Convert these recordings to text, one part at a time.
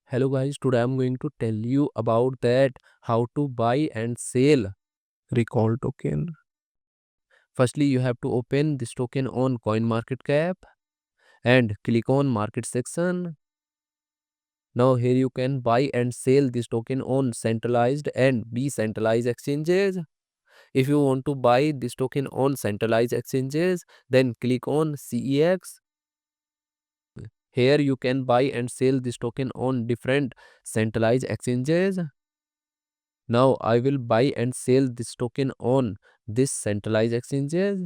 Hello guys, today I'm going to tell you about that how to buy and sell recall token. Firstly, you have to open this token on CoinMarketCap and click on market section. Now here you can buy and sell this token on centralized and decentralized exchanges. If you want to buy this token on centralized exchanges, then click on CEX. Here you can buy and sell this token on different centralized exchanges. Now I will buy and sell this token on this centralized exchanges.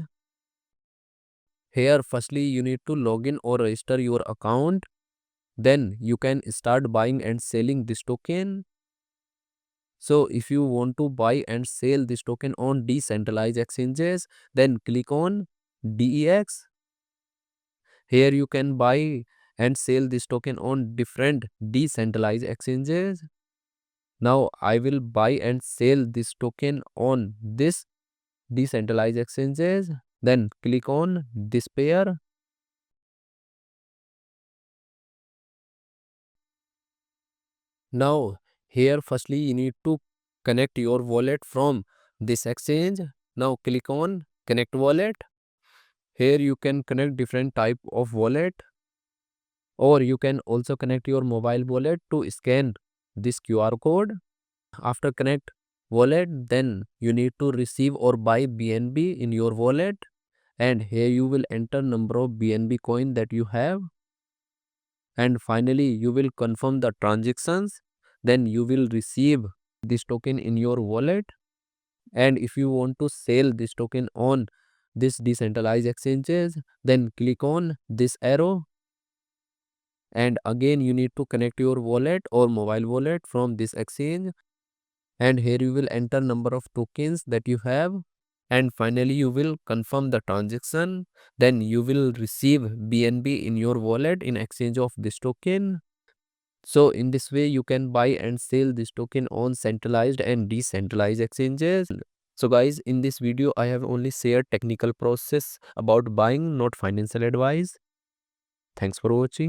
Here firstly you need to log in or register your account. Then you can start buying and selling this token. So if you want to buy and sell this token on decentralized exchanges, then click on DEX. Here you can buy and sell this token on different decentralized exchanges. Now I will buy and sell this token on this decentralized exchanges. Then click on this pair. Now here firstly you need to connect your wallet from this exchange. Now click on connect wallet. Here you can connect different type of wallet, or you can also connect your mobile wallet to scan this QR code. After connect wallet, then you need to receive or buy BNB in your wallet, and here you will enter number of BNB coin that you have, and finally you will confirm the transactions. Then you will receive this token in your wallet. And if you want to sell this token on this decentralized exchanges, then click on this arrow, and again you need to connect your wallet or mobile wallet from this exchange, and here you will enter number of tokens that you have, and finally you will confirm the transaction. Then you will receive BNB in your wallet in exchange of this token. So in this way you can buy and sell this token on centralized and decentralized exchanges. So guys, in this video I have only shared technical process about buying, not financial advice. Thanks for watching.